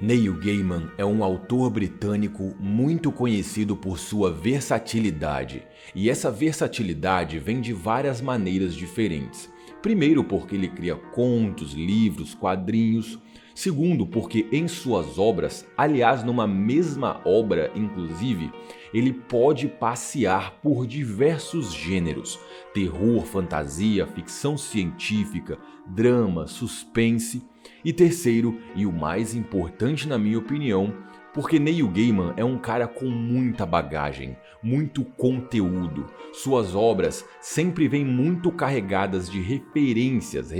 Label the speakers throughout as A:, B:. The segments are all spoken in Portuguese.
A: Neil Gaiman é um autor britânico muito conhecido por sua versatilidade, e essa versatilidade vem de várias maneiras diferentes. Primeiro, porque ele cria contos, livros, quadrinhos. Segundo, porque em suas obras, aliás, numa mesma obra, inclusive, ele pode passear por diversos gêneros: terror, fantasia, ficção científica, drama, suspense. E terceiro, e o mais importante na minha opinião, porque Neil Gaiman é um cara com muita bagagem, muito conteúdo. Suas obras sempre vêm muito carregadas de referências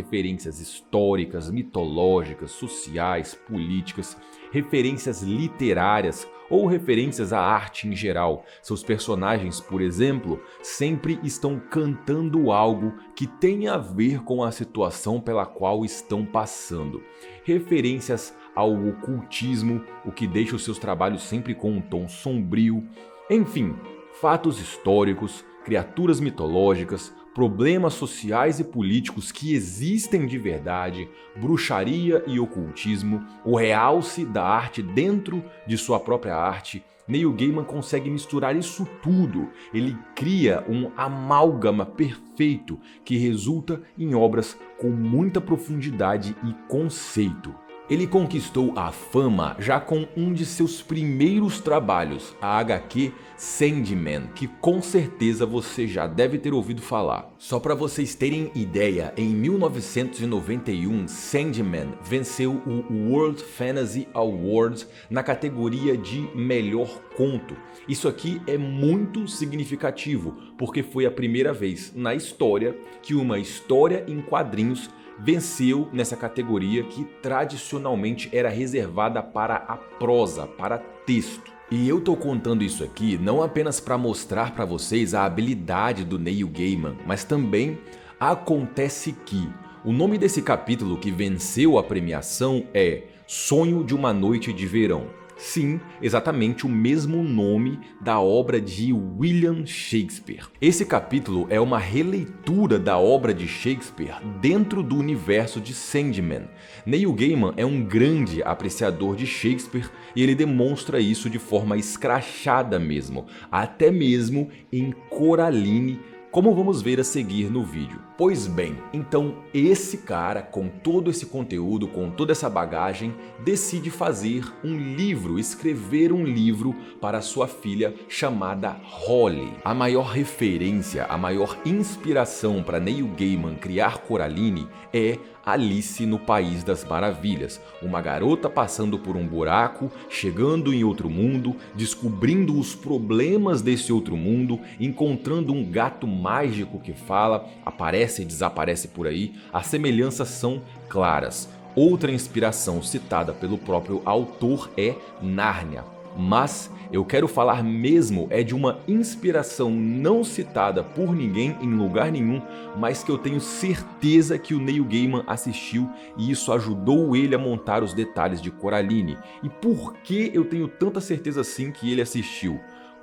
A: históricas, mitológicas, sociais, políticas, referências literárias ou referências à arte em geral. Seus personagens, por exemplo, sempre estão cantando algo que tem a ver com a situação pela qual estão passando. Referências ao ocultismo, o que deixa os seus trabalhos sempre com um tom sombrio. Enfim, fatos históricos, criaturas mitológicas, problemas sociais e políticos que existem de verdade, bruxaria e ocultismo, o realce da arte dentro de sua própria arte. Neil Gaiman consegue misturar isso tudo. Ele cria um amálgama perfeito que resulta em obras com muita profundidade e conceito. Ele conquistou a fama já com um de seus primeiros trabalhos, a HQ Sandman, que com certeza você já deve ter ouvido falar. Só para vocês terem ideia, em 1991, Sandman venceu o World Fantasy Award na categoria de melhor conto. Isso aqui é muito significativo, porque foi a primeira vez na história que uma história em quadrinhos venceu nessa categoria que tradicionalmente era reservada para a prosa, para texto. E eu tô contando isso aqui não apenas para mostrar para vocês a habilidade do Neil Gaiman, mas também acontece que o nome desse capítulo que venceu a premiação é Sonho de uma Noite de Verão. Sim, exatamente o mesmo nome da obra de William Shakespeare. Esse capítulo é uma releitura da obra de Shakespeare dentro do universo de Sandman. Neil Gaiman é um grande apreciador de Shakespeare e ele demonstra isso de forma escrachada mesmo, até mesmo em Coraline, como vamos ver a seguir no vídeo. Pois bem, então esse cara, com todo esse conteúdo, com toda essa bagagem, decide fazer um livro, escrever um livro para sua filha chamada Holly. A maior referência, a maior inspiração para Neil Gaiman criar Coraline é Alice no País das Maravilhas, uma garota passando por um buraco, chegando em outro mundo, descobrindo os problemas desse outro mundo, encontrando um gato mágico que fala, aparece e desaparece por aí. As semelhanças são claras. Outra inspiração citada pelo próprio autor é Nárnia. Mas eu quero falar mesmo é de uma inspiração não citada por ninguém em lugar nenhum, mas que eu tenho certeza que o Neil Gaiman assistiu e isso ajudou ele a montar os detalhes de Coraline. E por que eu tenho tanta certeza assim que ele assistiu?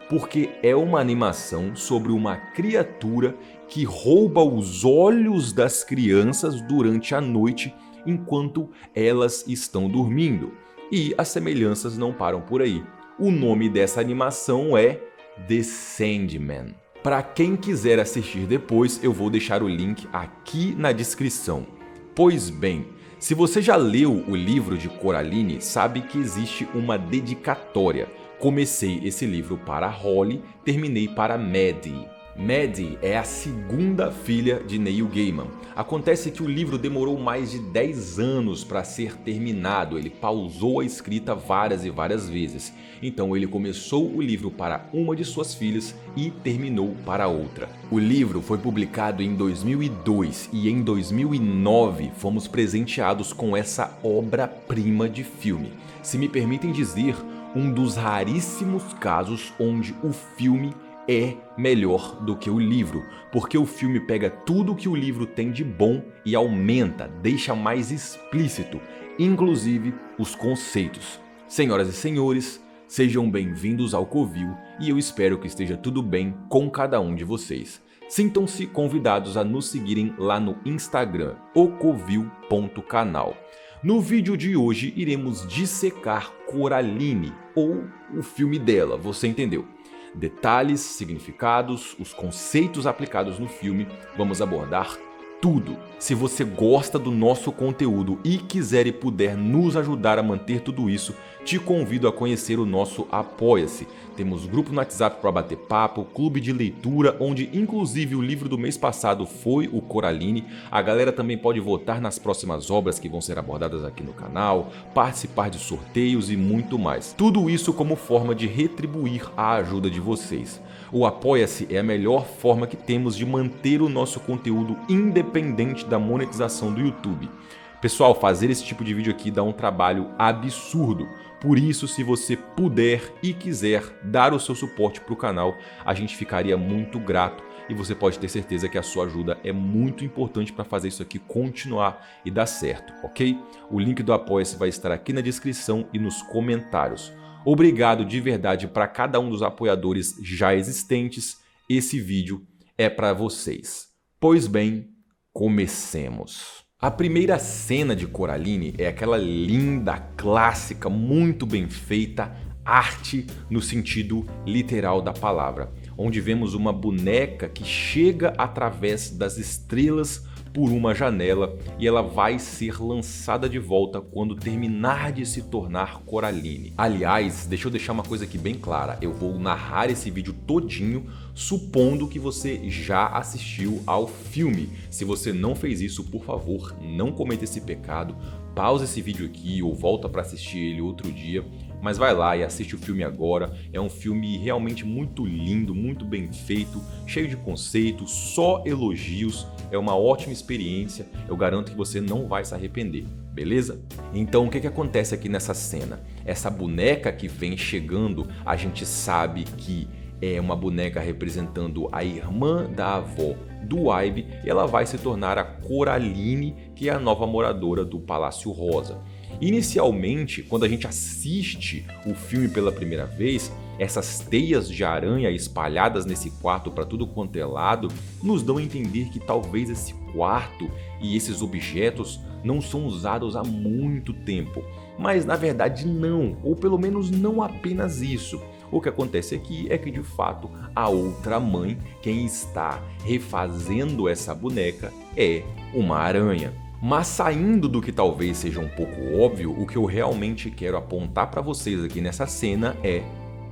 A: Porque é uma animação sobre uma criatura que rouba os olhos das crianças durante a noite enquanto elas estão dormindo. E as semelhanças não param por aí. O nome dessa animação é The Sandman. Para quem quiser assistir depois, eu vou deixar o link aqui na descrição. Pois bem, se você já leu o livro de Coraline, sabe que existe uma dedicatória. Comecei esse livro para Holly, terminei para Maddie. Maddie é a segunda filha de Neil Gaiman. Acontece que o livro demorou mais de 10 anos para ser terminado, ele pausou a escrita várias e várias vezes. Então ele começou o livro para uma de suas filhas e terminou para outra. O livro foi publicado em 2002 e em 2009 fomos presenteados com essa obra-prima de filme. Se me permitem dizer, um dos raríssimos casos onde o filme é melhor do que o livro, porque o filme pega tudo que o livro tem de bom e aumenta, deixa mais explícito, inclusive os conceitos. Senhoras e senhores, sejam bem-vindos ao Covil e eu espero que esteja tudo bem com cada um de vocês. Sintam-se convidados a nos seguirem lá no Instagram, ocovil.canal. No vídeo de hoje iremos dissecar Coraline, ou o filme dela, você entendeu? Detalhes, significados, os conceitos aplicados no filme, vamos abordar tudo. Se você gosta do nosso conteúdo e quiser e puder nos ajudar a manter tudo isso, te convido a conhecer o nosso Apoia-se. Temos grupo no WhatsApp para bater papo, clube de leitura, onde inclusive o livro do mês passado foi o Coraline. A galera também pode votar nas próximas obras que vão ser abordadas aqui no canal, participar de sorteios e muito mais. Tudo isso como forma de retribuir a ajuda de vocês. O Apoia-se é a melhor forma que temos de manter o nosso conteúdo independente da monetização do YouTube. Pessoal, fazer esse tipo de vídeo aqui dá um trabalho absurdo. Por isso, se você puder e quiser dar o seu suporte para o canal, a gente ficaria muito grato e você pode ter certeza que a sua ajuda é muito importante para fazer isso aqui continuar e dar certo, ok? O link do Apoia-se vai estar aqui na descrição e nos comentários. Obrigado de verdade para cada um dos apoiadores já existentes. Esse vídeo é para vocês. Pois bem, comecemos. A primeira cena de Coraline é aquela linda, clássica, muito bem feita arte no sentido literal da palavra, onde vemos uma boneca que chega através das estrelas por uma janela e ela vai ser lançada de volta quando terminar de se tornar Coraline. Aliás, deixa eu deixar uma coisa aqui bem clara, eu vou narrar esse vídeo todinho supondo que você já assistiu ao filme. Se você não fez isso, por favor, não cometa esse pecado, pausa esse vídeo aqui ou volta para assistir ele outro dia. Mas vai lá e assiste o filme agora, é um filme realmente muito lindo, muito bem feito, cheio de conceitos, só elogios, é uma ótima experiência, eu garanto que você não vai se arrepender, beleza? Então o que acontece aqui nessa cena? Essa boneca que vem chegando, a gente sabe que é uma boneca representando a irmã da avó do Ibe e ela vai se tornar a Coraline, que é a nova moradora do Palácio Rosa. Inicialmente, quando a gente assiste o filme pela primeira vez, essas teias de aranha espalhadas nesse quarto para tudo quanto é lado nos dão a entender que talvez esse quarto e esses objetos não são usados há muito tempo. Mas na verdade não, ou pelo menos não apenas isso. O que acontece aqui é que de fato a outra mãe, quem está refazendo essa boneca, é uma aranha. Mas saindo do que talvez seja um pouco óbvio, o que eu realmente quero apontar para vocês aqui nessa cena é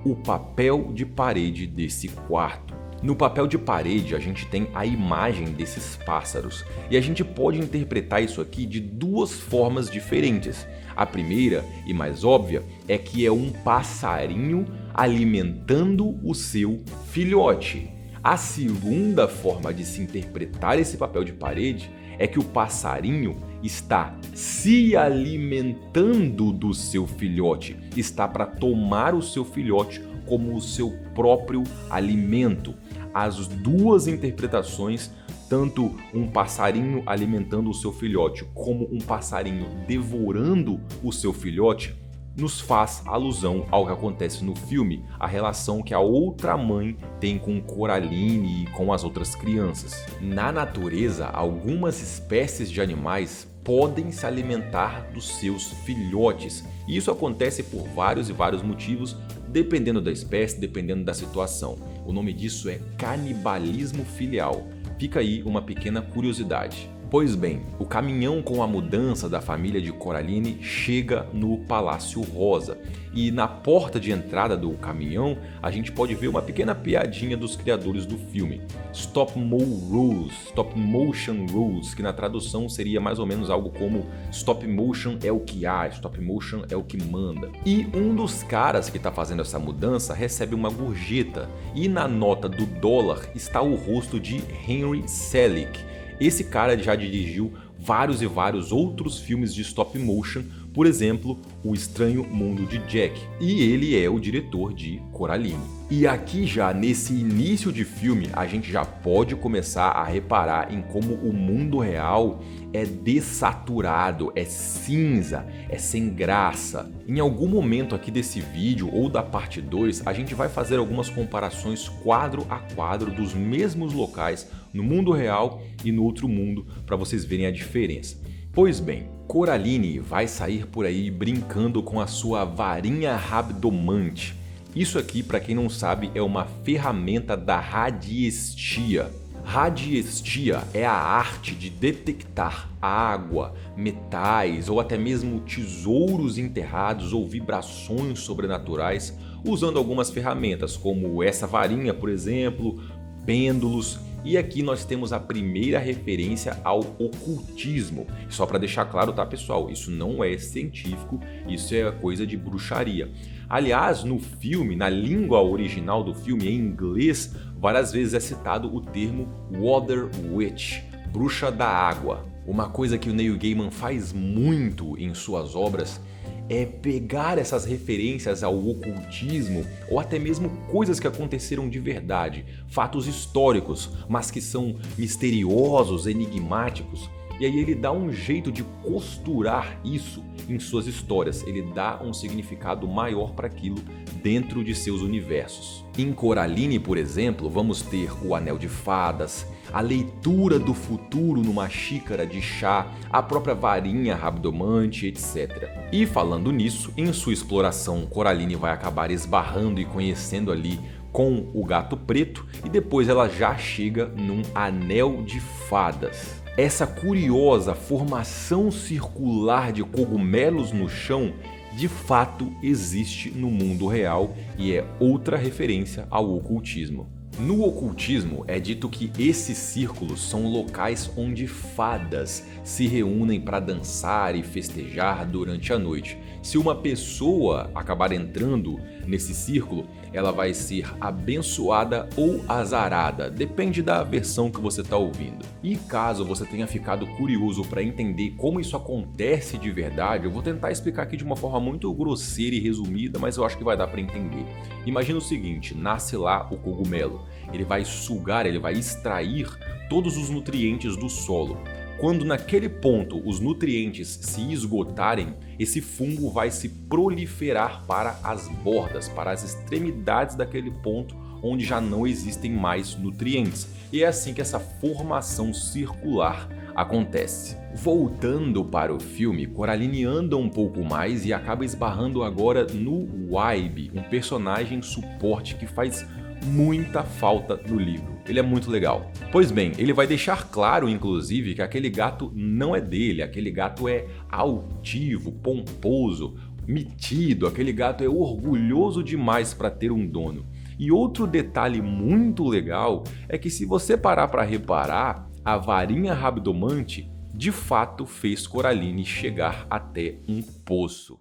A: o papel de parede desse quarto. No papel de parede a gente tem a imagem desses pássaros e a gente pode interpretar isso aqui de duas formas diferentes. A primeira e mais óbvia é que é um passarinho alimentando o seu filhote. A segunda forma de se interpretar esse papel de parede é que o passarinho está se alimentando do seu filhote, está para tomar o seu filhote como o seu próprio alimento. As duas interpretações, tanto um passarinho alimentando o seu filhote como um passarinho devorando o seu filhote, nos faz alusão ao que acontece no filme, a relação que a outra mãe tem com Coraline e com as outras crianças. Na natureza, algumas espécies de animais podem se alimentar dos seus filhotes, e isso acontece por vários e vários motivos, dependendo da espécie, dependendo da situação. O nome disso é canibalismo filial. Fica aí uma pequena curiosidade. Pois bem, o caminhão com a mudança da família de Coraline chega no Palácio Rosa e na porta de entrada do caminhão a gente pode ver uma pequena piadinha dos criadores do filme. Stop Motion Rules, que na tradução seria mais ou menos algo como Stop Motion é o que há, Stop Motion é o que manda. E um dos caras que está fazendo essa mudança recebe uma gorjeta e na nota do dólar está o rosto de Henry Selick. Esse cara já dirigiu vários e vários outros filmes de stop motion, por exemplo, O Estranho Mundo de Jack, e ele é o diretor de Coraline. E aqui já nesse início de filme a gente já pode começar a reparar em como o mundo real é dessaturado, é cinza, é sem graça. Em algum momento aqui desse vídeo ou da parte 2 a gente vai fazer algumas comparações quadro a quadro dos mesmos locais no mundo real e no outro mundo para vocês verem a diferença. Pois bem, Coraline vai sair por aí brincando com a sua varinha rabdomante. Isso aqui, para quem não sabe, é uma ferramenta da radiestia. Radiestia é a arte de detectar água, metais ou até mesmo tesouros enterrados ou vibrações sobrenaturais usando algumas ferramentas como essa varinha, por exemplo, pêndulos. E aqui nós temos a primeira referência ao ocultismo. Só para deixar claro, tá, pessoal? Isso não é científico, isso é coisa de bruxaria. Aliás, no filme, na língua original do filme, em inglês, várias vezes é citado o termo Water Witch, bruxa da água. Uma coisa que o Neil Gaiman faz muito em suas obras é pegar essas referências ao ocultismo ou até mesmo coisas que aconteceram de verdade, fatos históricos, mas que são misteriosos, enigmáticos, e aí ele dá um jeito de costurar isso em suas histórias, ele dá um significado maior para aquilo dentro de seus universos. Em Coraline, por exemplo, vamos ter o Anel de Fadas, a leitura do futuro numa xícara de chá, a própria varinha rabdomante, etc. E falando nisso, em sua exploração, Coraline vai acabar esbarrando e conhecendo ali com o Gato Preto e depois ela já chega num Anel de Fadas. Essa curiosa formação circular de cogumelos no chão de fato existe no mundo real e é outra referência ao ocultismo. No ocultismo é dito que esses círculos são locais onde fadas se reúnem para dançar e festejar durante a noite. Se uma pessoa acabar entrando nesse círculo, ela vai ser abençoada ou azarada, depende da versão que você está ouvindo. E caso você tenha ficado curioso para entender como isso acontece de verdade, eu vou tentar explicar aqui de uma forma muito grosseira e resumida, mas eu acho que vai dar para entender. Imagina o seguinte, nasce lá o cogumelo, ele vai sugar, ele vai extrair todos os nutrientes do solo. Quando naquele ponto os nutrientes se esgotarem, esse fungo vai se proliferar para as bordas, para as extremidades daquele ponto onde já não existem mais nutrientes. E é assim que essa formação circular acontece. Voltando para o filme, Coraline anda um pouco mais e acaba esbarrando agora no Wybie, um personagem suporte que faz muita falta no livro. Ele é muito legal. Pois bem, ele vai deixar claro, inclusive, que aquele gato não é dele, aquele gato é altivo, pomposo, metido, aquele gato é orgulhoso demais para ter um dono. E outro detalhe muito legal é que se você parar para reparar, a varinha rabdomante de fato fez Coraline chegar até um poço.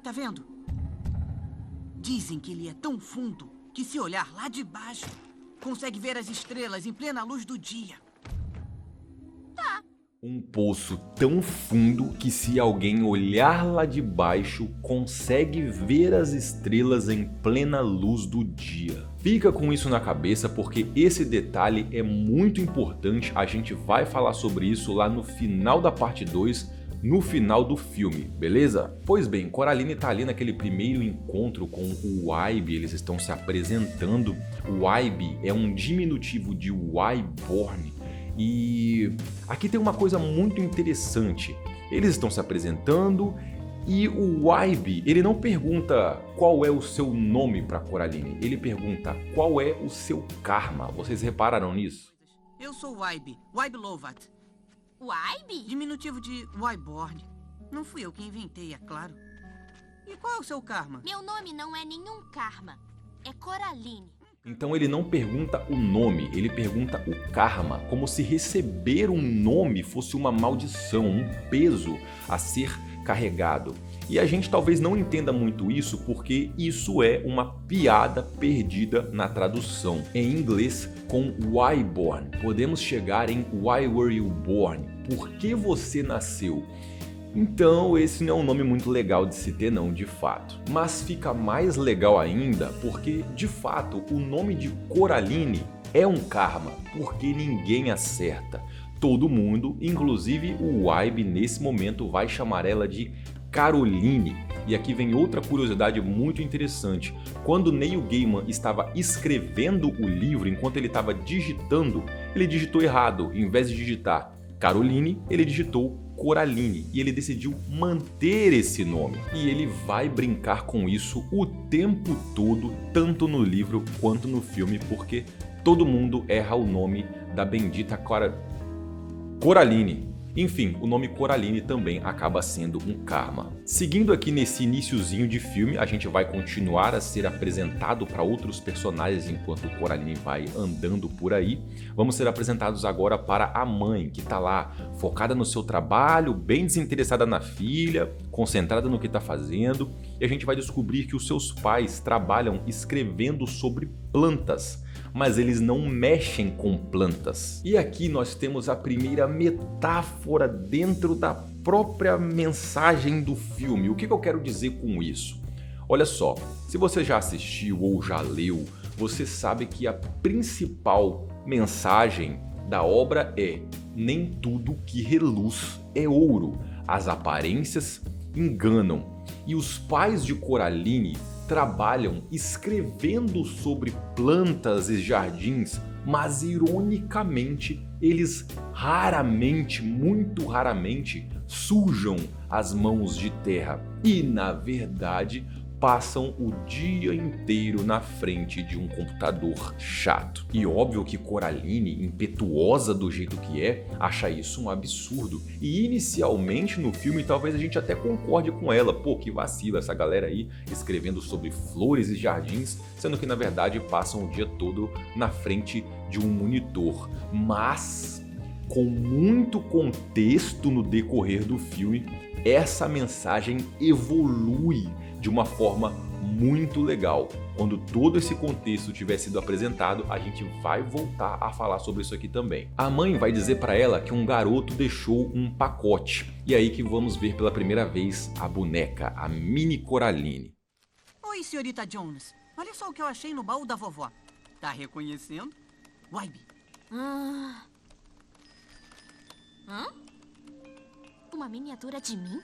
B: Tá vendo? Dizem que ele é tão fundo que se olhar lá de baixo, consegue ver as estrelas em plena luz do dia.
C: Tá.
A: Um poço tão fundo que se alguém olhar lá de baixo, consegue ver as estrelas em plena luz do dia. Fica com isso na cabeça porque esse detalhe é muito importante, a gente vai falar sobre isso lá no final da parte 2, no final do filme, beleza? Pois bem, Coraline tá ali naquele primeiro encontro com o Wybie, eles estão se apresentando. O Wybie é um diminutivo de Wyborn. E aqui tem uma coisa muito interessante. Eles estão se apresentando e o Wybie, ele não pergunta qual é o seu nome para Coraline, ele pergunta qual é o seu karma. Vocês repararam nisso?
B: Eu sou Wybie, Wybie Lovat.
C: Wybie?
B: Diminutivo de Wyborn. Não fui eu que inventei, é claro. E qual é o seu karma?
C: Meu nome não é nenhum karma. É Coraline.
A: Então ele não pergunta o nome, ele pergunta o karma, como se receber um nome fosse uma maldição, um peso a ser carregado. E a gente talvez não entenda muito isso porque isso é uma piada perdida na tradução. Em inglês, com Wyborn, podemos chegar em Why were you born? Por que você nasceu? Então esse não é um nome muito legal de se ter não, de fato. Mas fica mais legal ainda porque, de fato, o nome de Coraline é um karma, porque ninguém acerta. Todo mundo, inclusive o Wybie, nesse momento vai chamar ela de Caroline. E aqui vem outra curiosidade muito interessante. Quando Neil Gaiman estava escrevendo o livro, enquanto ele estava digitando, ele digitou errado. Em vez de digitar Caroline, ele digitou Coraline e ele decidiu manter esse nome. E ele vai brincar com isso o tempo todo, tanto no livro quanto no filme, porque todo mundo erra o nome da bendita Coraline. Enfim, o nome Coraline também acaba sendo um karma. Seguindo aqui nesse iniciozinho de filme, a gente vai continuar a ser apresentado para outros personagens enquanto Coraline vai andando por aí. Vamos ser apresentados agora para a mãe, que está lá focada no seu trabalho, bem desinteressada na filha, concentrada no que está fazendo. E a gente vai descobrir que os seus pais trabalham escrevendo sobre plantas, mas eles não mexem com plantas. E aqui nós temos a primeira metáfora dentro da própria mensagem do filme. O que eu quero dizer com isso? Olha só, se você já assistiu ou já leu, você sabe que a principal mensagem da obra é: nem tudo que reluz é ouro, as aparências enganam. E os pais de Coraline trabalham escrevendo sobre plantas e jardins, mas ironicamente eles raramente, muito raramente, sujam as mãos de terra e, na verdade, passam o dia inteiro na frente de um computador chato. E óbvio que Coraline, impetuosa do jeito que é, acha isso um absurdo. E inicialmente no filme talvez a gente até concorde com ela. Pô, que vacila essa galera aí escrevendo sobre flores e jardins, sendo que na verdade passam o dia todo na frente de um monitor. Mas, com muito contexto no decorrer do filme, essa mensagem evolui de uma forma muito legal. Quando todo esse contexto tiver sido apresentado, a gente vai voltar a falar sobre isso aqui também. A mãe vai dizer para ela que um garoto deixou um pacote. E é aí que vamos ver pela primeira vez a boneca, a mini Coraline.
B: Oi, senhorita Jones. Olha só o que eu achei no baú da vovó. Tá reconhecendo? Wybie.
C: Uma miniatura de mim?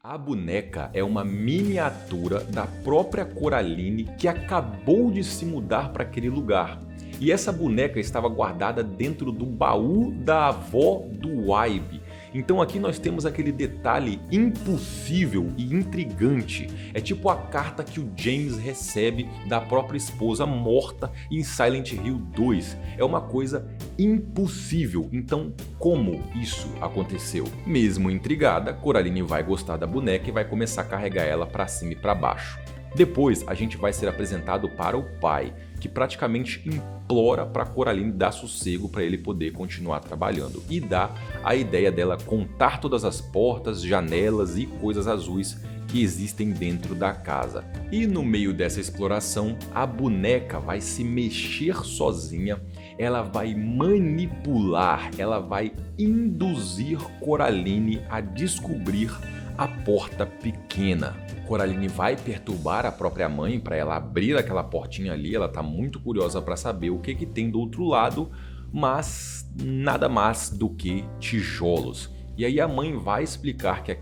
A: A boneca é uma miniatura da própria Coraline que acabou de se mudar para aquele lugar. E essa boneca estava guardada dentro do baú da avó do Wybie. Então aqui nós temos aquele detalhe impossível e intrigante. É tipo a carta que o James recebe da própria esposa morta em Silent Hill 2. É uma coisa impossível. Então como isso aconteceu? Mesmo intrigada, Coraline vai gostar da boneca e vai começar a carregar ela para cima e para baixo. Depois a gente vai ser apresentado para o pai, que praticamente implora para Coraline dar sossego para ele poder continuar trabalhando, e dá a ideia dela contar todas as portas, janelas e coisas azuis que existem dentro da casa. E no meio dessa exploração, a boneca vai se mexer sozinha, ela vai manipular, ela vai induzir Coraline a descobrir a porta pequena. Coraline vai perturbar a própria mãe para ela abrir aquela portinha ali. Ela tá muito curiosa para saber o que tem do outro lado, mas nada mais do que tijolos. E aí a mãe vai explicar que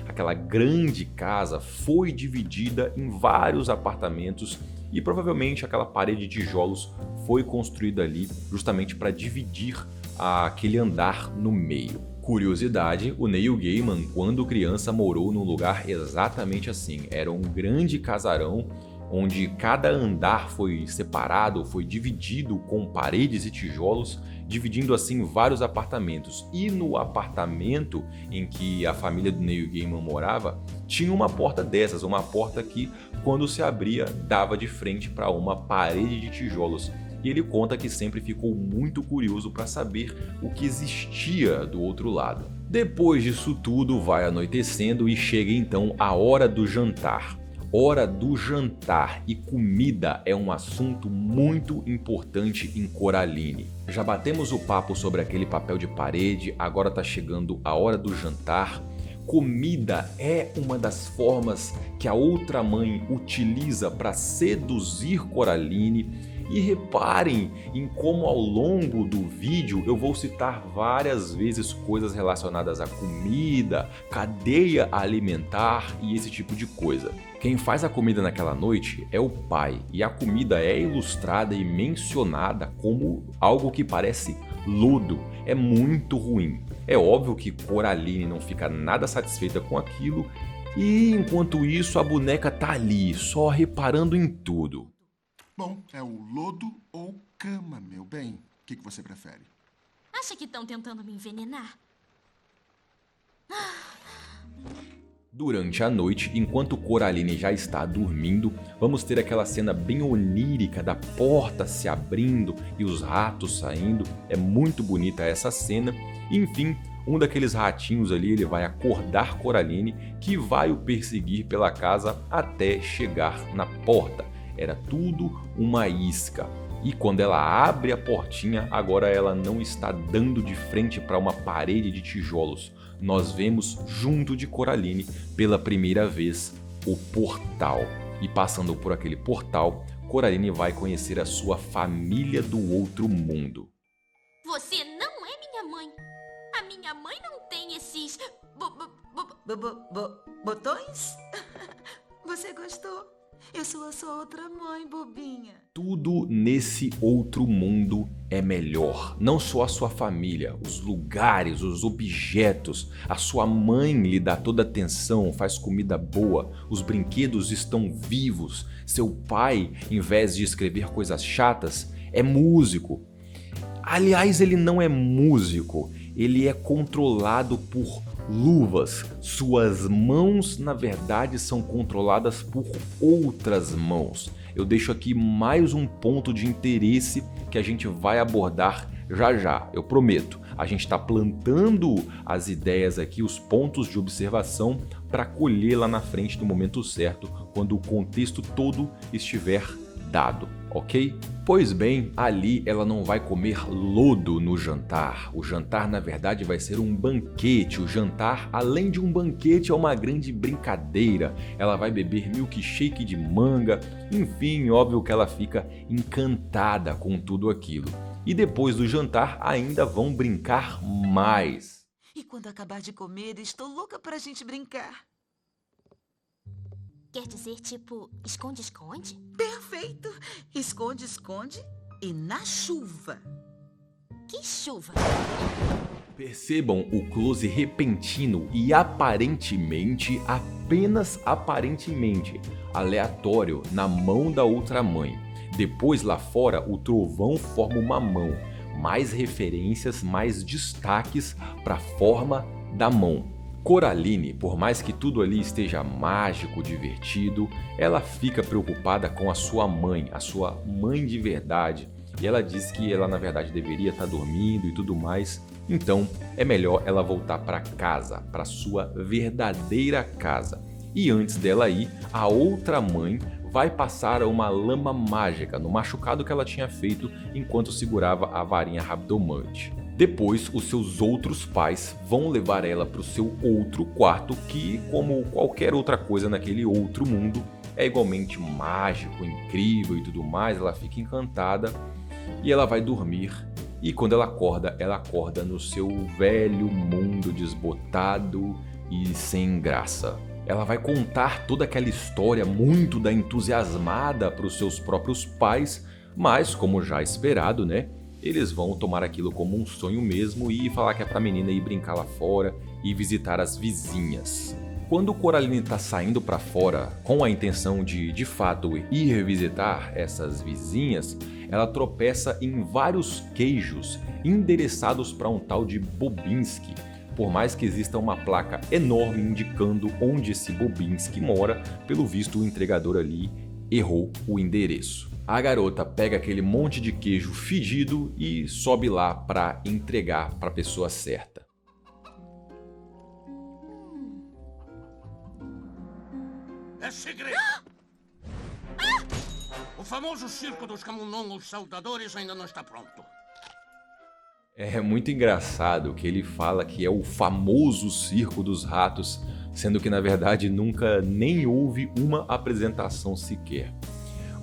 A: aquela grande casa foi dividida em vários apartamentos e provavelmente aquela parede de tijolos foi construída ali justamente para dividir aquele andar no meio. Curiosidade, o Neil Gaiman, quando criança, morou num lugar exatamente assim. Era um grande casarão onde cada andar foi separado, foi dividido com paredes e tijolos, dividindo assim vários apartamentos. E no apartamento em que a família do Neil Gaiman morava, tinha uma porta dessas, uma porta que, quando se abria, dava de frente para uma parede de tijolos. E ele conta que sempre ficou muito curioso para saber o que existia do outro lado. Depois disso tudo, vai anoitecendo e chega então a hora do jantar. Hora do jantar e comida é um assunto muito importante em Coraline. Já batemos o papo sobre aquele papel de parede, agora tá chegando a hora do jantar. Comida é uma das formas que a outra mãe utiliza para seduzir Coraline. E reparem em como ao longo do vídeo eu vou citar várias vezes coisas relacionadas à comida, cadeia alimentar e esse tipo de coisa. Quem faz a comida naquela noite é o pai, e a comida é ilustrada e mencionada como algo que parece lodo é muito ruim. É óbvio que Coraline não fica nada satisfeita com aquilo e enquanto isso a boneca tá ali, só reparando em tudo.
D: Bom, é o lodo ou cama, meu bem. O que você prefere?
C: Acha que estão tentando me envenenar?
A: Durante a noite, enquanto Coraline já está dormindo, vamos ter aquela cena bem onírica da porta se abrindo e os ratos saindo. É muito bonita essa cena. Enfim, um daqueles ratinhos ali ele vai acordar Coraline, que vai o perseguir pela casa até chegar na porta. Era tudo uma isca. E quando ela abre a portinha, agora ela não está dando de frente para uma parede de tijolos. Nós vemos junto de Coraline pela primeira vez o portal. E passando por aquele portal, Coraline vai conhecer a sua família do outro mundo.
C: Você não é minha mãe. A minha mãe não tem esses...
B: Botões? Você gostou? Eu sou a sua outra mãe, bobinha.
A: Tudo nesse outro mundo é melhor. Não só a sua família, os lugares, os objetos. A sua mãe lhe dá toda atenção, faz comida boa, os brinquedos estão vivos. Seu pai, em vez de escrever coisas chatas, é músico. Aliás, ele não é músico, ele é controlado por luvas. Suas mãos, na verdade, são controladas por outras mãos. Eu deixo aqui mais um ponto de interesse que a gente vai abordar já já, eu prometo. A gente está plantando as ideias aqui, os pontos de observação para colher lá na frente no momento certo, quando o contexto todo estiver dado, ok? Pois bem, ali ela não vai comer lodo no jantar. O jantar, na verdade, vai ser um banquete. O jantar, além de um banquete, é uma grande brincadeira. Ela vai beber milkshake de manga. Enfim, óbvio que ela fica encantada com tudo aquilo. E depois do jantar, ainda vão brincar mais.
B: E quando acabar de comer, estou louca pra gente brincar.
C: Quer dizer, tipo, esconde-esconde?
B: Perfeito! Esconde, esconde e na chuva.
C: Que chuva?
A: Percebam o close repentino e aparentemente, apenas aparentemente, aleatório na mão da outra mãe. Depois lá fora o trovão forma uma mão. Mais referências, mais destaques para a forma da mão. Coraline, por mais que tudo ali esteja mágico, divertido, ela fica preocupada com a sua mãe de verdade. E ela diz que ela na verdade deveria estar dormindo e tudo mais. Então é melhor ela voltar para casa, para sua verdadeira casa. E antes dela ir, a outra mãe vai passar uma lama mágica no machucado que ela tinha feito enquanto segurava a varinha rabdomante. Depois, os seus outros pais vão levar ela para o seu outro quarto que, como qualquer outra coisa naquele outro mundo, é igualmente mágico, incrível e tudo mais. Ela fica encantada e ela vai dormir. E quando ela acorda no seu velho mundo desbotado e sem graça. Ela vai contar toda aquela história muito da entusiasmada para os seus próprios pais, mas, como já esperado, né? Eles vão tomar aquilo como um sonho mesmo e falar que é pra menina ir brincar lá fora e visitar as vizinhas. Quando Coraline tá saindo pra fora com a intenção de fato ir visitar essas vizinhas, ela tropeça em vários queijos endereçados para um tal de Bobinski. Por mais que exista uma placa enorme indicando onde esse Bobinski mora, pelo visto o entregador ali errou o endereço. A garota pega aquele monte de queijo fedido e sobe lá para entregar para a pessoa certa.
E: É segredo! O famoso circo dos camundongos saltadores ainda não está pronto.
A: É muito engraçado que ele fala que é o famoso circo dos ratos, sendo que na verdade nunca nem houve uma apresentação sequer.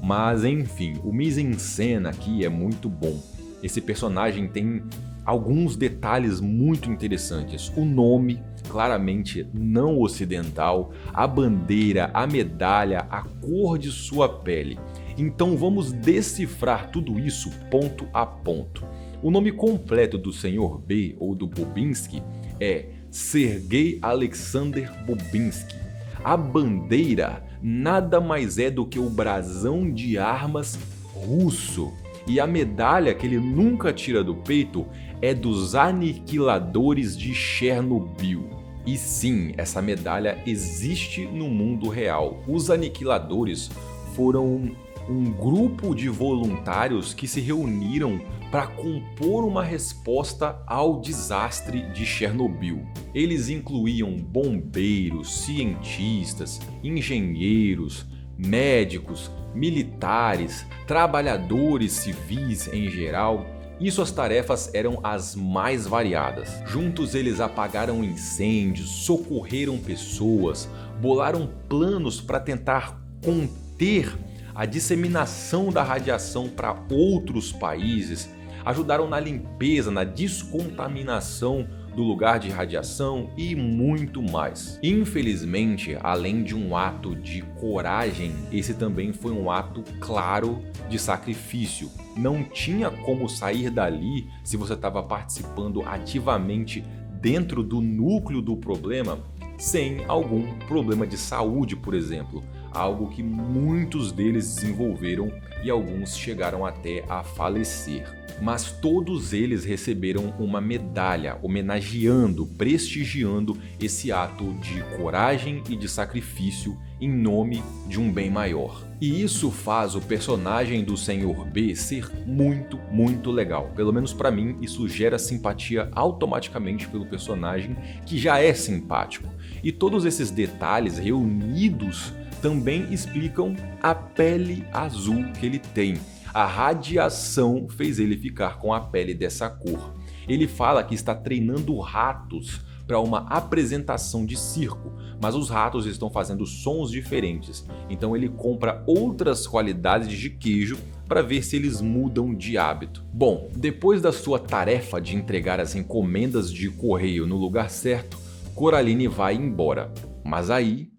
A: Mas enfim, o mise-en-scène aqui é muito bom. Esse personagem tem alguns detalhes muito interessantes. O nome, claramente não ocidental, a bandeira, a medalha, a cor de sua pele. Então vamos decifrar tudo isso ponto a ponto. O nome completo do Sr. B ou do Bobinsky é Sergei Alexander Bobinsky. A bandeira nada mais é do que o brasão de armas russo. E a medalha que ele nunca tira do peito é dos aniquiladores de Chernobyl. E sim, essa medalha existe no mundo real. Os aniquiladores foram um grupo de voluntários que se reuniram para compor uma resposta ao desastre de Chernobyl. Eles incluíam bombeiros, cientistas, engenheiros, médicos, militares, trabalhadores civis em geral, e suas tarefas eram as mais variadas. Juntos eles apagaram incêndios, socorreram pessoas, bolaram planos para tentar conter a disseminação da radiação para outros países, ajudaram na limpeza, na descontaminação do lugar de radiação e muito mais. Infelizmente, além de um ato de coragem, esse também foi um ato claro de sacrifício. Não tinha como sair dali se você estava participando ativamente dentro do núcleo do problema sem algum problema de saúde, por exemplo, algo que muitos deles desenvolveram e alguns chegaram até a falecer. Mas todos eles receberam uma medalha homenageando, prestigiando esse ato de coragem e de sacrifício em nome de um bem maior. E isso faz o personagem do Sr. B ser muito legal. Pelo menos para mim, isso gera simpatia automaticamente pelo personagem, que já é simpático. E todos esses detalhes reunidos também explicam a pele azul que ele tem. A radiação fez ele ficar com a pele dessa cor. Ele fala que está treinando ratos para uma apresentação de circo, mas os ratos estão fazendo sons diferentes, então ele compra outras qualidades de queijo para ver se eles mudam de hábito. Bom, depois da sua tarefa de entregar as encomendas de correio no lugar certo, Coraline vai embora, mas aí...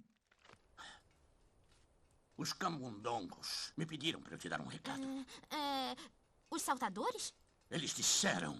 E: Os camundongos me pediram para eu te dar um recado.
C: Os saltadores?
E: Eles disseram: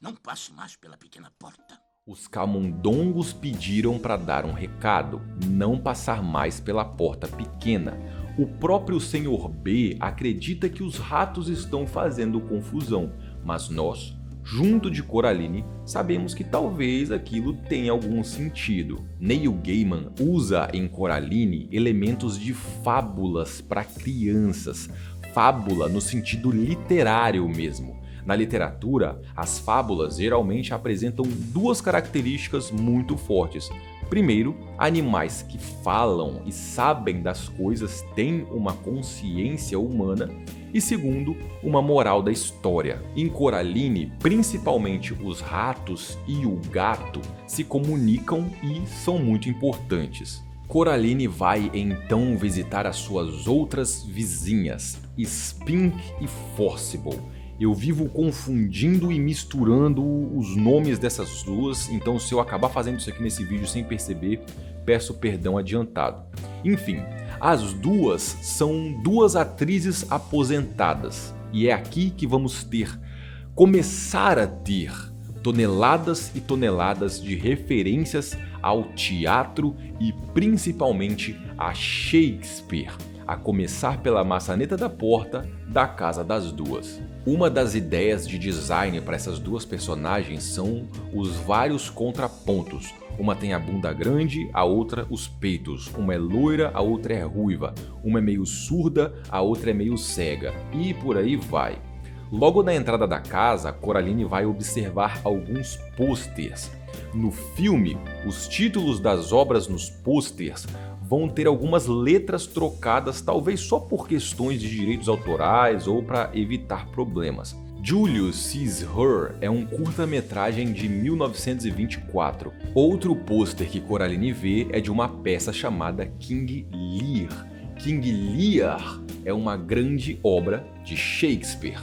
E: não passe mais pela pequena porta.
A: Os camundongos pediram para dar um recado, não passar mais pela porta pequena. O próprio Sr. B acredita que os ratos estão fazendo confusão, mas nós, junto de Coraline, sabemos que talvez aquilo tenha algum sentido. Neil Gaiman usa em Coraline elementos de fábulas para crianças, fábula no sentido literário mesmo. Na literatura, as fábulas geralmente apresentam duas características muito fortes. Primeiro, animais que falam e sabem das coisas têm uma consciência humana. E segundo, uma moral da história. Em Coraline, principalmente os ratos e o gato se comunicam e são muito importantes. Coraline vai então visitar as suas outras vizinhas, Spink e Forcible. Eu vivo confundindo e misturando os nomes dessas duas, então se eu acabar fazendo isso aqui nesse vídeo sem perceber, peço perdão adiantado. Enfim, as duas são duas atrizes aposentadas, e é aqui que vamos começar a ter toneladas e toneladas de referências ao teatro e principalmente a Shakespeare, a começar pela maçaneta da porta da casa das duas. Uma das ideias de design para essas duas personagens são os vários contrapontos. Uma tem a bunda grande, a outra os peitos. Uma é loira, a outra é ruiva. Uma é meio surda, a outra é meio cega. E por aí vai. Logo na entrada da casa, Coraline vai observar alguns pôsteres. No filme, os títulos das obras nos pôsteres vão ter algumas letras trocadas, talvez só por questões de direitos autorais ou para evitar problemas. Julius Sees Her é um curta-metragem de 1924. Outro pôster que Coraline vê é de uma peça chamada King Lear. King Lear é uma grande obra de Shakespeare.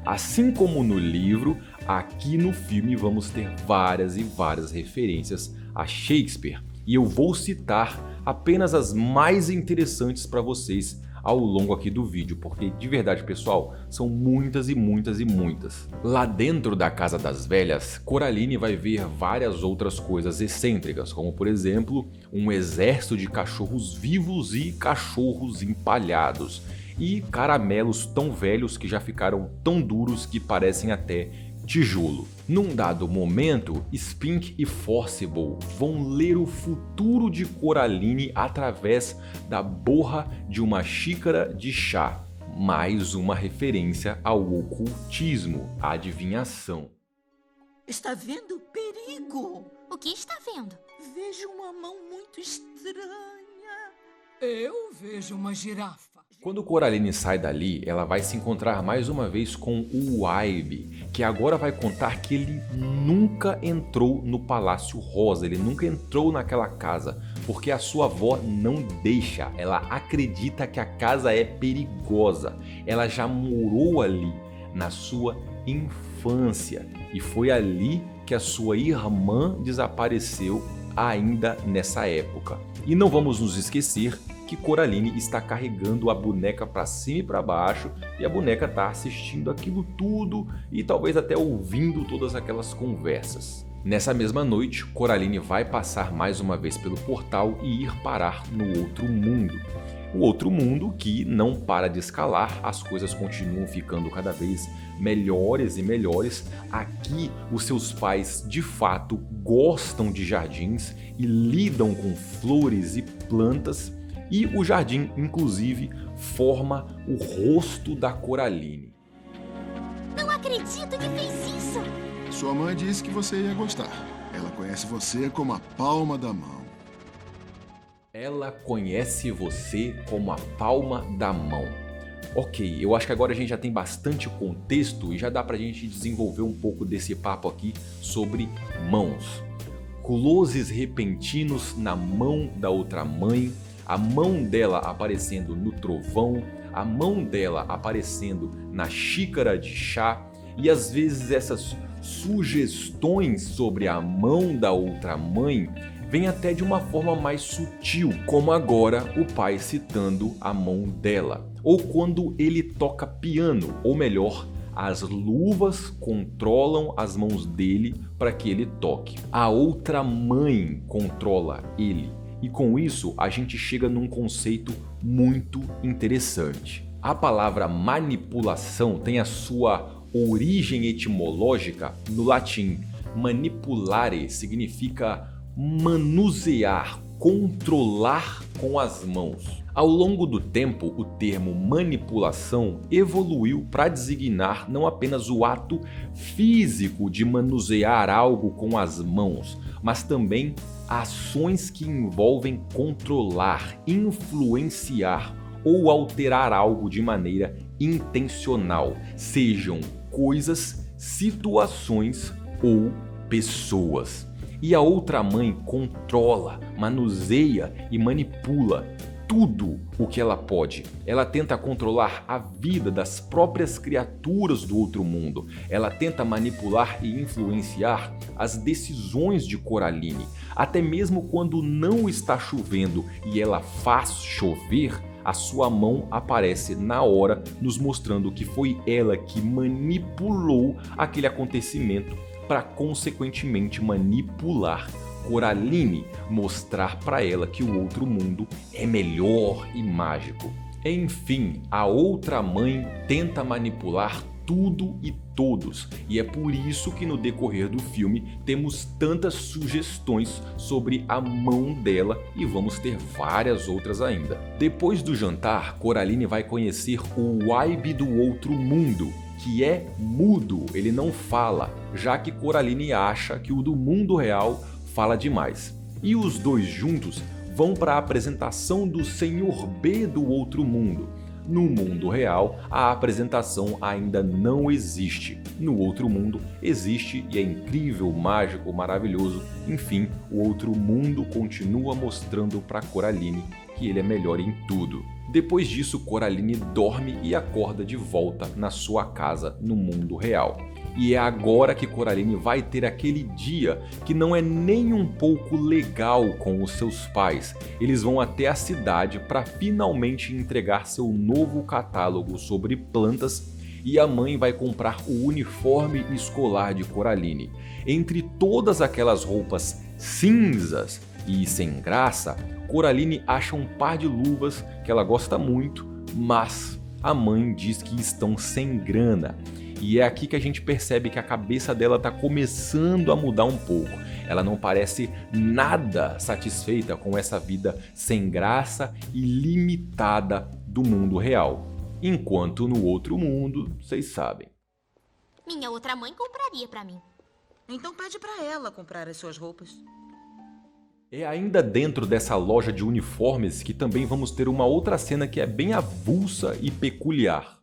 A: Assim como no livro, aqui no filme vamos ter várias e várias referências a Shakespeare. E eu vou citar apenas as mais interessantes para vocês ao longo aqui do vídeo, porque de verdade, pessoal, são muitas e muitas e muitas. Lá dentro da Casa das Velhas, Coraline vai ver várias outras coisas excêntricas, como por exemplo, um exército de cachorros vivos e cachorros empalhados, e caramelos tão velhos que já ficaram tão duros que parecem até tijolo. Num dado momento, Spink e Forcible vão ler o futuro de Coraline através da borra de uma xícara de chá. Mais uma referência ao ocultismo, à adivinhação.
B: Está vendo perigo?
C: O que está vendo?
B: Vejo uma mão muito estranha.
F: Eu vejo uma girafa.
A: Quando Coraline sai dali, ela vai se encontrar mais uma vez com o Waibe, que agora vai contar que ele nunca entrou no Palácio Rosa, ele nunca entrou naquela casa, porque a sua avó não deixa, ela acredita que a casa é perigosa, ela já morou ali na sua infância e foi ali que a sua irmã desapareceu ainda nessa época. E não vamos nos esquecer que Coraline está carregando a boneca para cima e para baixo e a boneca está assistindo aquilo tudo e talvez até ouvindo todas aquelas conversas. Nessa mesma noite, Coraline vai passar mais uma vez pelo portal e ir parar no outro mundo. O outro mundo que não para de escalar, as coisas continuam ficando cada vez melhores e melhores. Aqui, os seus pais de fato gostam de jardins e lidam com flores e plantas. E o jardim, inclusive, forma o rosto da Coraline.
C: Não acredito que fez isso!
D: Sua mãe disse que você ia gostar. Ela conhece você como a palma da mão.
A: Ela conhece você como a palma da mão. Ok, eu acho que agora a gente já tem bastante contexto e já dá pra gente desenvolver um pouco desse papo aqui sobre mãos. Closes repentinos na mão da outra mãe, a mão dela aparecendo no trovão, a mão dela aparecendo na xícara de chá, e às vezes essas sugestões sobre a mão da outra mãe vêm até de uma forma mais sutil, como agora o pai citando a mão dela, ou quando ele toca piano, ou melhor, as luvas controlam as mãos dele para que ele toque. A outra mãe controla ele. E com isso a gente chega num conceito muito interessante. A palavra manipulação tem a sua origem etimológica no latim. Manipulare significa manusear, controlar com as mãos. Ao longo do tempo, o termo manipulação evoluiu para designar não apenas o ato físico de manusear algo com as mãos, mas também ações que envolvem controlar, influenciar ou alterar algo de maneira intencional, sejam coisas, situações ou pessoas. E a outra mãe controla, manuseia e manipula tudo o que ela pode. Ela tenta controlar a vida das próprias criaturas do outro mundo. Ela tenta manipular e influenciar as decisões de Coraline. Até mesmo quando não está chovendo e ela faz chover, a sua mão aparece na hora, nos mostrando que foi ela que manipulou aquele acontecimento para consequentemente manipular Coraline, mostrar para ela que o outro mundo é melhor e mágico. Enfim, a outra mãe tenta manipular tudo e todos, e é por isso que no decorrer do filme temos tantas sugestões sobre a mão dela e vamos ter várias outras ainda. Depois do jantar, Coraline vai conhecer o Waibe do outro mundo, que é mudo, ele não fala, já que Coraline acha que o do mundo real fala demais. E os dois juntos vão para a apresentação do Senhor B do outro mundo. No mundo real, a apresentação ainda não existe. No outro mundo, existe e é incrível, mágico, maravilhoso. Enfim, o outro mundo continua mostrando para Coraline que ele é melhor em tudo. Depois disso, Coraline dorme e acorda de volta na sua casa no mundo real. E é agora que Coraline vai ter aquele dia que não é nem um pouco legal com os seus pais. Eles vão até a cidade para finalmente entregar seu novo catálogo sobre plantas e a mãe vai comprar o uniforme escolar de Coraline. Entre todas aquelas roupas cinzas e sem graça, Coraline acha um par de luvas que ela gosta muito, mas a mãe diz que estão sem grana. E é aqui que a gente percebe que a cabeça dela está começando a mudar um pouco. Ela não parece nada satisfeita com essa vida sem graça e limitada do mundo real. Enquanto no outro mundo, vocês sabem.
C: Minha outra mãe compraria pra mim.
B: Então pede pra ela comprar as suas roupas.
A: É ainda dentro dessa loja de uniformes que também vamos ter uma outra cena que é bem avulsa e peculiar.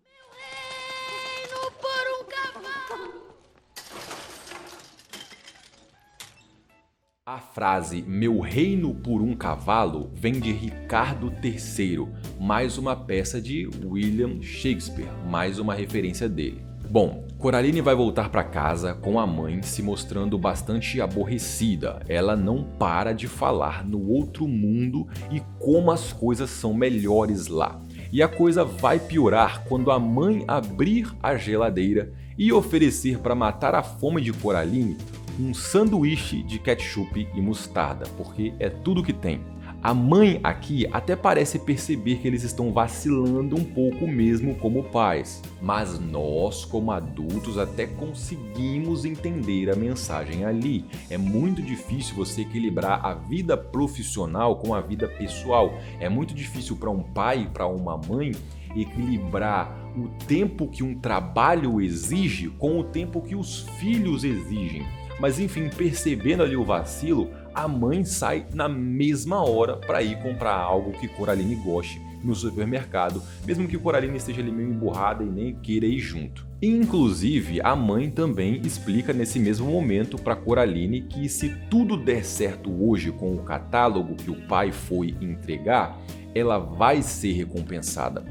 A: A frase "meu reino por um cavalo" vem de Ricardo III, mais uma peça de William Shakespeare, mais uma referência dele. Bom, Coraline vai voltar para casa com a mãe se mostrando bastante aborrecida. Ela não para de falar no outro mundo e como as coisas são melhores lá. E a coisa vai piorar quando a mãe abrir a geladeira e oferecer para matar a fome de Coraline um sanduíche de ketchup e mostarda, porque é tudo que tem. A mãe aqui até parece perceber que eles estão vacilando um pouco mesmo como pais, mas nós, como adultos, até conseguimos entender a mensagem ali. É muito difícil você equilibrar a vida profissional com a vida pessoal. É muito difícil para um pai e para uma mãe equilibrar o tempo que um trabalho exige com o tempo que os filhos exigem. Mas enfim, percebendo ali o vacilo, a mãe sai na mesma hora para ir comprar algo que Coraline goste no supermercado, mesmo que Coraline esteja ali meio emburrada e nem queira ir junto. Inclusive, a mãe também explica nesse mesmo momento para Coraline que se tudo der certo hoje com o catálogo que o pai foi entregar, ela vai ser recompensada.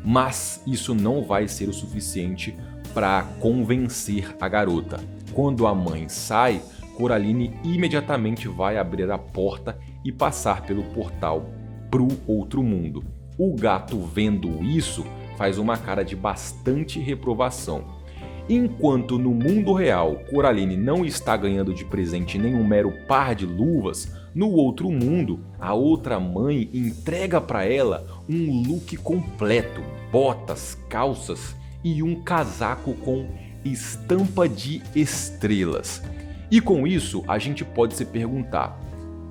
A: Mas isso não vai ser o suficiente para convencer a garota. Quando a mãe sai, Coraline imediatamente vai abrir a porta e passar pelo portal pro outro mundo. O gato, vendo isso, faz uma cara de bastante reprovação. Enquanto no mundo real Coraline não está ganhando de presente nenhum mero par de luvas, no outro mundo a outra mãe entrega para ela um look completo, botas, calças e um casaco com estampa de estrelas. E com isso a gente pode se perguntar: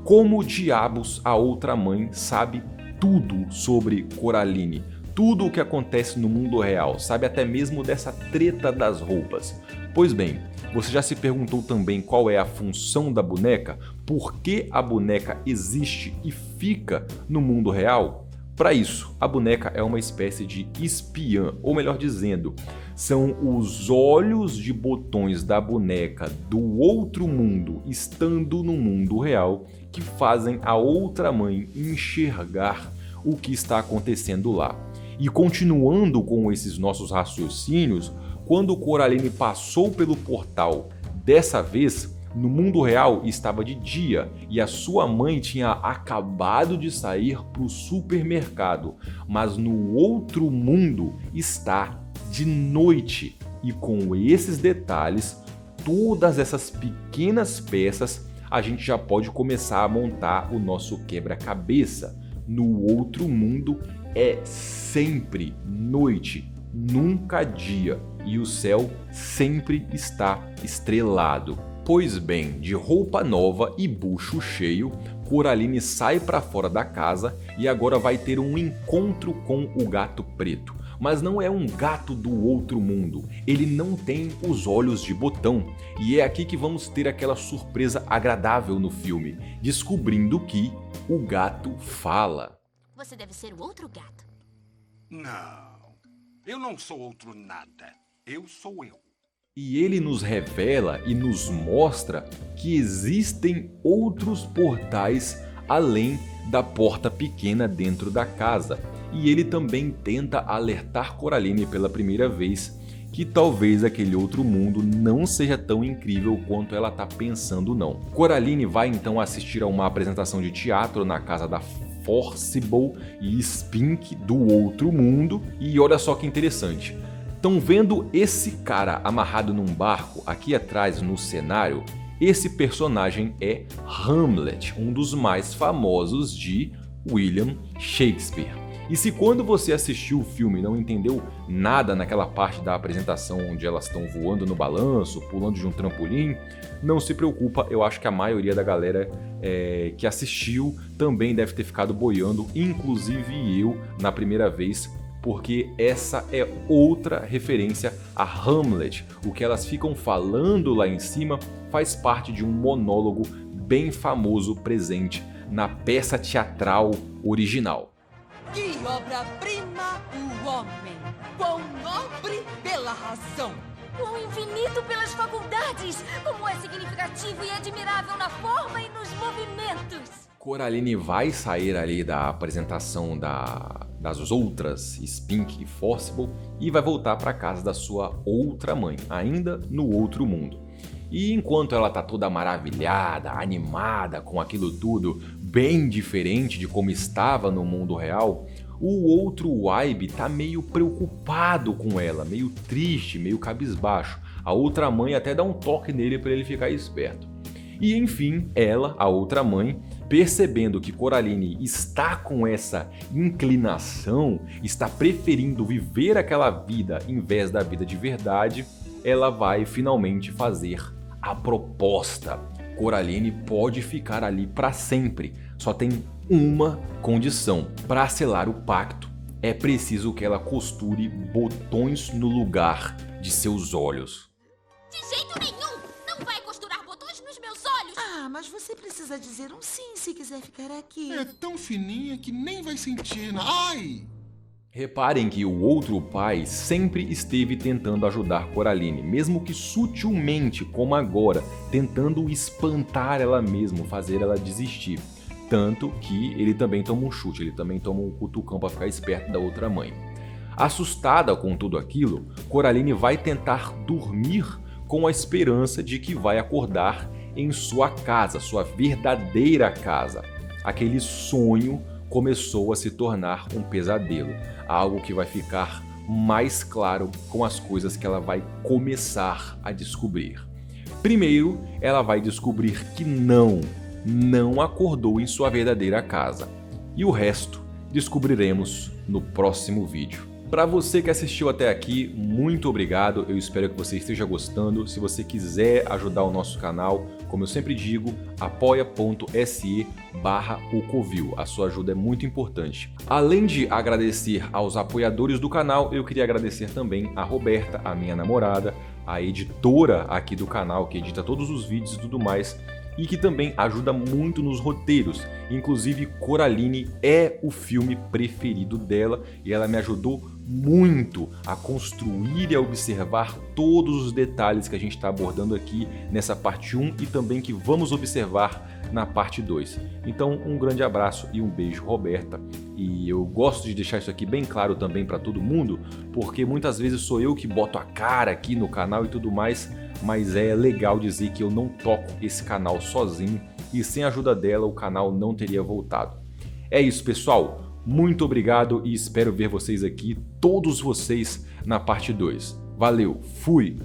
A: como diabos a outra mãe sabe tudo sobre Coraline? Tudo o que acontece no mundo real, sabe até mesmo dessa treta das roupas? Pois bem, você já se perguntou também qual é a função da boneca? Por que a boneca existe e fica no mundo real? Para isso, a boneca é uma espécie de espiã, ou melhor dizendo, são os olhos de botões da boneca do outro mundo estando no mundo real que fazem a outra mãe enxergar o que está acontecendo lá. E continuando com esses nossos raciocínios, quando Coraline passou pelo portal, dessa vez, no mundo real estava de dia e a sua mãe tinha acabado de sair para o supermercado, mas no outro mundo está de noite. E com esses detalhes, todas essas pequenas peças, a gente já pode começar a montar o nosso quebra-cabeça. No outro mundo é sempre noite, nunca dia, e o céu sempre está estrelado. Pois bem, de roupa nova e bucho cheio, Coraline sai para fora da casa e agora vai ter um encontro com o gato preto. Mas não é um gato do outro mundo, ele não tem os olhos de botão. E é aqui que vamos ter aquela surpresa agradável no filme, descobrindo que o gato fala.
C: Você deve ser o outro gato.
E: Não, eu não sou outro nada. Eu sou eu.
A: E ele nos revela e nos mostra que existem outros portais além da porta pequena dentro da casa. E ele também tenta alertar Coraline pela primeira vez que talvez aquele outro mundo não seja tão incrível quanto ela tá pensando não. Coraline vai então assistir a uma apresentação de teatro na casa da Forcible e Spink do outro mundo, e olha só que interessante. Estão vendo esse cara amarrado num barco aqui atrás no cenário? Esse personagem é Hamlet, um dos mais famosos de William Shakespeare. E se quando você assistiu o filme não entendeu nada naquela parte da apresentação onde elas estão voando no balanço, pulando de um trampolim, não se preocupa, eu acho que a maioria da galera que assistiu também deve ter ficado boiando, inclusive eu na primeira vez, porque essa é outra referência a Hamlet. O que elas ficam falando lá em cima faz parte de um monólogo bem famoso presente na peça teatral original.
F: Que obra-prima o homem! Quão nobre pela razão!
C: Quão infinito pelas faculdades! Como é significativo e admirável na forma e nos movimentos!
A: Coraline vai sair ali da apresentação das outras Spink e Forcible e vai voltar para casa da sua outra mãe, ainda no outro mundo. E enquanto ela tá toda maravilhada, animada com aquilo tudo, bem diferente de como estava no mundo real, o outro Waibe tá meio preocupado com ela, meio triste, meio cabisbaixo. A outra mãe até dá um toque nele para ele ficar esperto. E enfim, ela, a outra mãe, percebendo que Coraline está com essa inclinação, está preferindo viver aquela vida em vez da vida de verdade, ela vai finalmente fazer a proposta. Coraline pode ficar ali para sempre, só tem uma condição. Para selar o pacto, é preciso que ela costure botões no lugar de seus olhos.
C: De jeito nenhum! Não vai costurar botões nos meus olhos!
B: Ah, mas você precisa dizer um sim se quiser ficar aqui.
D: É tão fininha que nem vai sentir. Ai!
A: Reparem que o outro pai sempre esteve tentando ajudar Coraline, mesmo que sutilmente, como agora, tentando espantar ela mesmo, fazer ela desistir. Tanto que ele também toma um chute, ele também toma um cutucão para ficar esperto da outra mãe. Assustada com tudo aquilo, Coraline vai tentar dormir com a esperança de que vai acordar em sua casa, sua verdadeira casa. Aquele sonho começou a se tornar um pesadelo, algo que vai ficar mais claro com as coisas que ela vai começar a descobrir. Primeiro, ela vai descobrir que não acordou em sua verdadeira casa. E o resto descobriremos no próximo vídeo. Para você que assistiu até aqui, muito obrigado, eu espero que você esteja gostando. Se você quiser ajudar o nosso canal, como eu sempre digo, apoia.se/Ocovil. A sua ajuda é muito importante. Além de agradecer aos apoiadores do canal, eu queria agradecer também a Roberta, a minha namorada, a editora aqui do canal, que edita todos os vídeos e tudo mais, e que também ajuda muito nos roteiros. Inclusive, Coraline é o filme preferido dela e ela me ajudou muito a construir e a observar todos os detalhes que a gente está abordando aqui nessa parte 1 e também que vamos observar na parte 2. Então, um grande abraço e um beijo, Roberta. E eu gosto de deixar isso aqui bem claro também para todo mundo, porque muitas vezes sou eu que boto a cara aqui no canal e tudo mais, mas é legal dizer que eu não toco esse canal sozinho e sem a ajuda dela o canal não teria voltado. É isso, pessoal. Muito obrigado e espero ver vocês aqui, todos vocês, na parte 2. Valeu, fui!